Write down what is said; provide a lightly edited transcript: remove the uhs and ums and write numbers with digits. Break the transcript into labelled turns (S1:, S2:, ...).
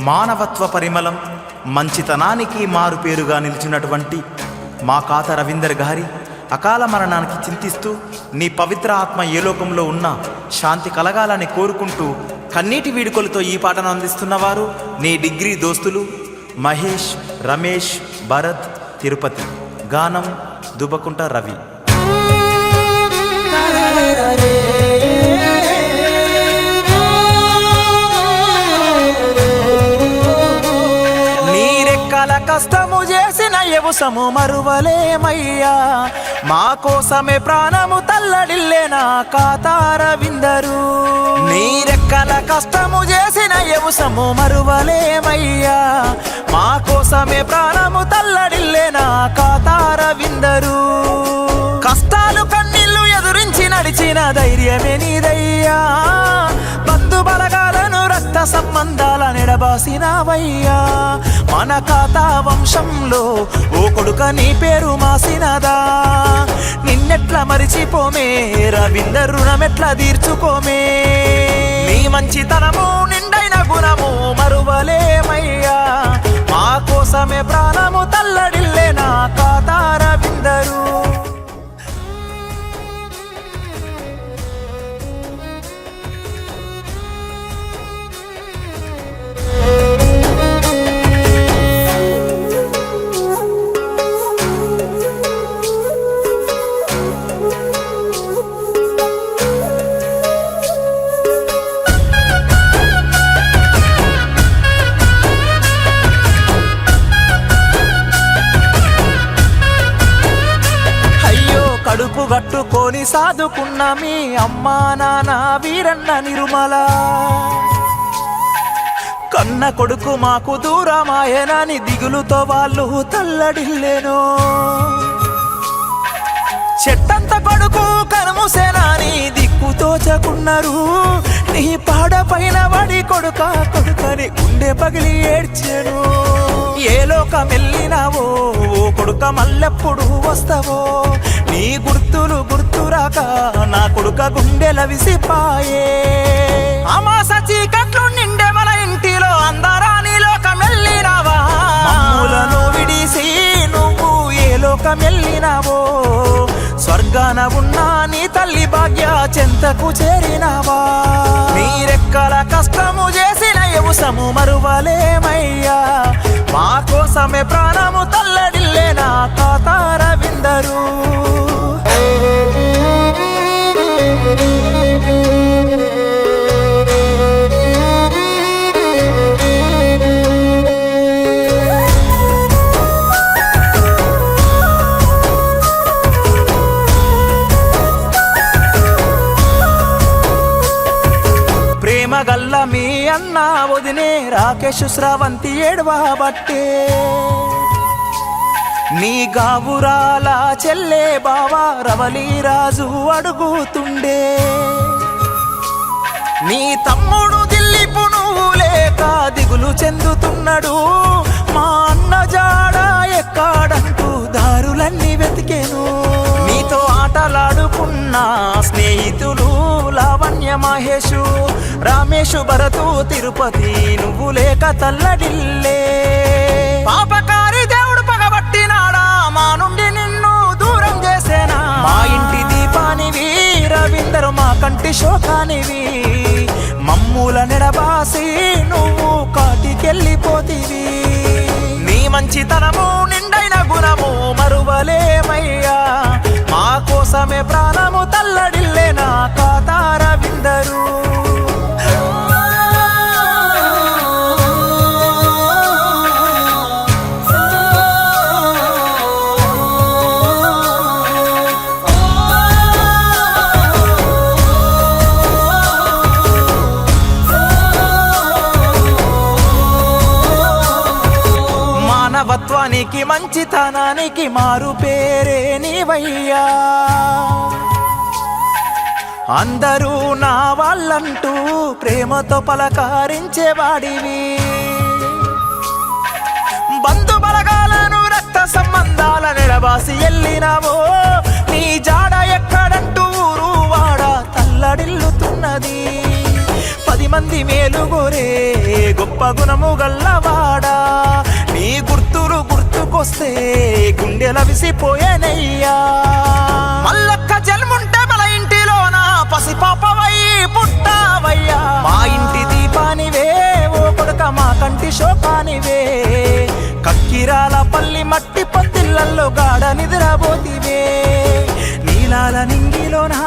S1: మానవత్వ పరిమళం, మంచితనానికి మారుపేరుగా నిలిచినటువంటి మా కాత రవీందర్ గారి అకాల మరణానికి చింతిస్తూ నీ పవిత్ర ఆత్మ ఏ లోకంలో ఉన్నా శాంతి కలగాలని కోరుకుంటూ కన్నీటి వీడుకొలతో ఈ పాటను అందిస్తున్నవారు నీ డిగ్రీ దోస్తులు మహేష్, రమేష్, భరత్, తిరుపతి. గానం దుబ్బకుంట రవి. కష్టము చేసిన యవసము మరువలేమయ్యా, మా కోసమే ప్రాణము తల్లడిల్లేనా కాతారవిందరు. నీరెక్కల కష్టము చేసిన యవసము మరువలేమయ్యా, మా కోసమే ప్రాణము తల్లడిల్లేనా కాతారవిందరు. కష్టాలు కన్నీళ్లు ఎదురించి నడిచిన ధైర్యమే నీదయ్యా, బంధు బలగాలను రక్త సంబంధాల నెడబాసినవయ్యా. మన ఖాతా వంశంలో ఓ కొడుక నీ పేరు మాసినదా, నిన్నెట్లా మరిచిపోమే రవీందర్, రుణమెట్లా తీర్చుకోమే. నీ మంచితనము నిండైన గుణము మరువలేమయ్యా, మా కోసమే ప్రాణము తల్లడిల్లేనా కాతారవిందరు. కడుపు గట్టుకొని సాదుకున్న మీ అమ్మా నాన్న వీరన్న నిర్మల, కన్న కొడుకు మాకు దూరమాయనని దిగులుతో వాళ్ళు తల్లడిల్లేను. చెట్టంత కొడుకు కనుమూసేనాని దిక్కు తోచకున్నారు, నీ పాడపైన వడి కొడుకని గుండె పగిలి ఏడ్చాను. ఏ లోకమెళ్ళినావో ఓ కొడుక మల్లెప్పుడు వస్తావో, నీ గుర్తులు గుర్తురాక నా కొడుక గుండెల విసిపాయే. అమాస చీకట్లు నిండే మన ఇంటిలో అందరా నీ లోకమెళ్ళినావా, మమ్ములను విడిసి నువ్వు ఏ లోకమెళ్ళినావో, స్వర్గాన ఉన్నా నీ తల్లి భాగ్య చెంతకు చేరినావా. నీరెక్కల కష్టము చేసిన యవసము మరువలేమయ్యా, మా కోసమే ప్రాణము తల్లడిల్లేనా కాతారవిందరు. ప్రేమగల్ల మీ అన్న వదినే రాకేష్ శ్రావంతి ఏడవబట్టే, నీ గావురాల చెల్లే బావా రవలీరాజు అడుగుతుండే. నీ తమ్ముడు దిల్లిపు నువ్వు లేక దిగులు చెందుతున్నాడు, మా అన్న జాడ ఎక్కడంటూ దారులన్నీ వెతికేను. నీతో ఆటలాడుకున్న స్నేహితులు లావణ్య, మహేషు, రమేషు, భరతు, తిరుపతి నువ్వు లేక తల్లడిల్లే. పాపకారి దేవుడు పగబట్టినాడా, మా నుండి నిన్ను దూరం చేసేనా. మా ఇంటి దీపానివి రవీందర్, మా కంటి శోకానివి, మమ్ముల నెడబాసి నువ్వు కాటికెళ్ళిపోతివి. నీ మంచితనము నిండైన గుణము మరువలేమయ్యా, మా కోసమే ప్రాణము తల్లడిల్లేనా కాతారవిందరు. మానవత్వానికి మంచితనానికి మారు పేరే నీవయ్యా, అందరూ నా వాళ్ళంటూ ప్రేమతో పలకరించేవాడివి. బంధు బలగాలను రక్త సంబంధాల నెడబాసి ఎల్లినావో, నీ జాడ ఎక్కడంటూ ఊరు వాడ తల్లడిల్లుతున్నది. 10 మంది మేలుగోరే గొప్ప గుణము గల్లవాడా నీ గుర్తులు గుర్తుకొస్తే గుండెల విసిపోయేనయ్యా మల్లొక్క జన్ముంటే మన ఇంటిలోన పసిపాపవై పుట్టావయ్యా మా ఇంటి దీపానివే ఓ కొడుక మా కంటి శోకానివే కక్కిరాల పల్లి మట్టి పొత్తిళ్ళల్లో గాఢ నిద్రపోతివే నీలాల నింగిలోనా